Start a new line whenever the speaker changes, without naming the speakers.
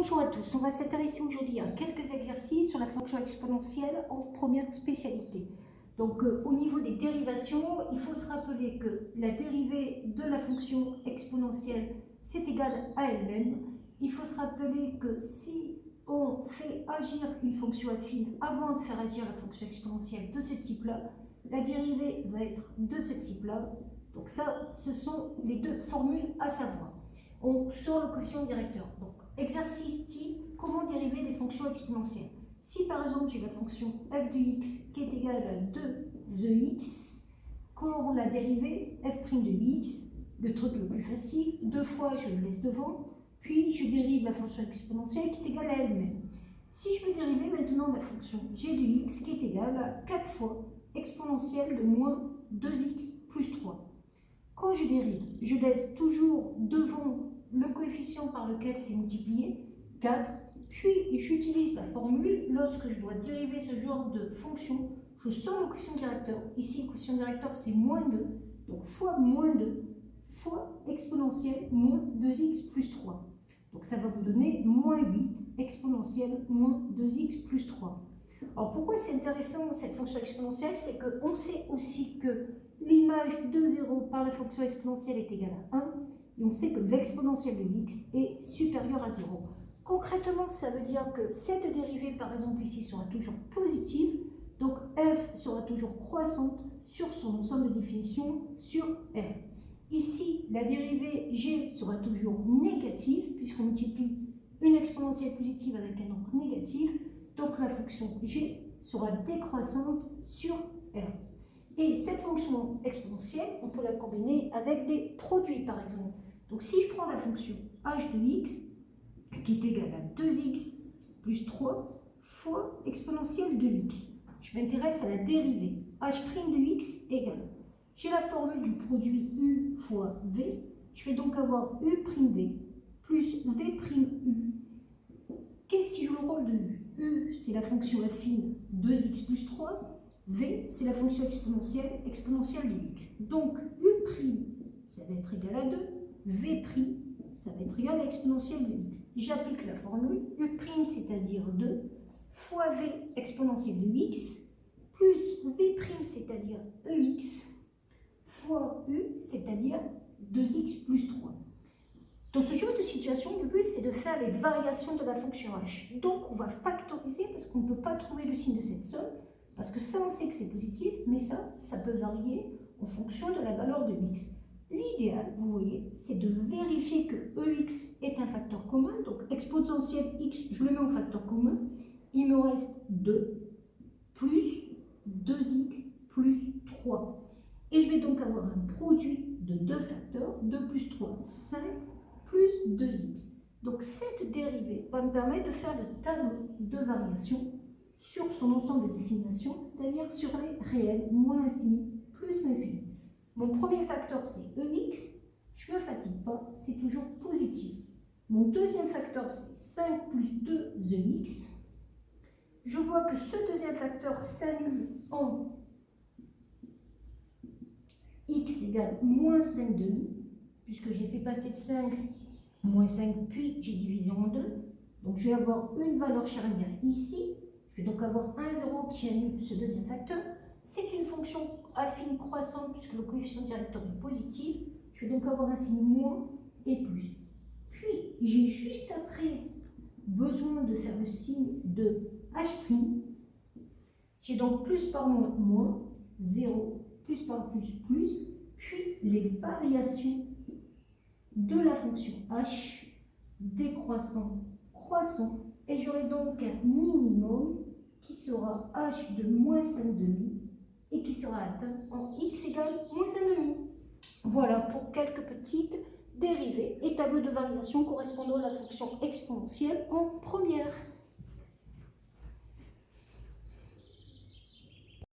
Bonjour à tous, on va s'intéresser aujourd'hui à quelques exercices sur la fonction exponentielle en première spécialité. Donc au niveau des dérivations, il faut se rappeler que la dérivée de la fonction exponentielle c'est égal à elle-même. Il faut se rappeler que si on fait agir une fonction affine avant de faire agir la fonction exponentielle de ce type-là, la dérivée va être de ce type-là. Donc ça, ce sont les deux formules à savoir. On sort le quotient directeur. Donc, exercice type, comment dériver des fonctions exponentielles. Si par exemple j'ai la fonction f de x qui est égale à 2 de x, comment la dériver f' de x, le truc le plus facile, deux fois je le laisse devant, puis je dérive la fonction exponentielle qui est égale à elle-même. Si je veux dériver maintenant la fonction g de x qui est égale à 4 fois exponentielle de moins 2x plus 3. Quand je dérive, je laisse toujours devant le coefficient par lequel c'est multiplié, 4, puis j'utilise la formule lorsque je dois dériver ce genre de fonction, je sors le quotient directeur. Ici, le quotient directeur, c'est moins 2, donc fois moins 2, fois exponentielle moins 2x plus 3. Donc ça va vous donner moins 8 exponentielle moins 2x plus 3. Alors pourquoi c'est intéressant cette fonction exponentielle? C'est qu'on sait aussi que l'image de 0 par la fonction exponentielle est égale à 1, et on sait que l'exponentielle de x est supérieure à 0. Concrètement, ça veut dire que cette dérivée, par exemple ici, sera toujours positive, donc f sera toujours croissante sur son ensemble de définition sur R. Ici, la dérivée g sera toujours négative, puisqu'on multiplie une exponentielle positive avec un nombre négatif, donc la fonction g sera décroissante sur R. Et cette fonction exponentielle, on peut la combiner avec des produits par exemple. Donc si je prends la fonction h de x, qui est égale à 2x plus 3 fois exponentielle de x, je m'intéresse à la dérivée. h' de x égale, j'ai la formule du produit u fois v, je vais donc avoir u'v plus v'u. Qu'est-ce qui joue le rôle de u? U, c'est la fonction affine 2x plus 3, v, c'est la fonction exponentielle de x. Donc, u', ça va être égal à 2, v', ça va être égal à exponentielle de x. J'applique la formule, u', c'est-à-dire 2, fois v exponentielle de x, plus v', c'est-à-dire ex, fois u, c'est-à-dire 2x plus 3. Dans ce genre de situation, le but c'est de faire les variations de la fonction h. Donc on va factoriser parce qu'on ne peut pas trouver le signe de cette somme, parce que ça on sait que c'est positif, mais ça peut varier en fonction de la valeur de x. L'idéal, vous voyez, c'est de vérifier que ex est un facteur commun, donc exponentielle x, je le mets en facteur commun, il me reste 2 plus 2x plus 3. Et je vais donc avoir un produit de deux facteurs, 2 plus 3, 5, plus 2x. Donc cette dérivée va me permettre de faire le tableau de variation sur son ensemble de définitions, c'est-à-dire sur les réels, moins l'infini, plus l'infini. Mon premier facteur c'est ex, je ne me fatigue pas, c'est toujours positif. Mon deuxième facteur c'est 5 plus 2 x. Je vois que ce deuxième facteur s'annule en x égale moins 5 demi, puisque j'ai fait passer de 5 moins 5, puis j'ai divisé en 2. Donc je vais avoir une valeur charnière ici. Je vais donc avoir un 0 qui annule ce deuxième facteur. C'est une fonction affine croissante puisque le coefficient directeur est positif. Je vais donc avoir un signe moins et plus. Puis j'ai juste après besoin de faire le signe de h'. J'ai donc plus par moins, moins, 0, plus par plus, plus, puis les variations de la fonction h décroissant, croissant, et j'aurai donc un minimum qui sera h de moins 5 demi et qui sera atteint en x égale moins 5 demi. Voilà pour quelques petites dérivées et tableaux de variation correspondant à la fonction exponentielle en première.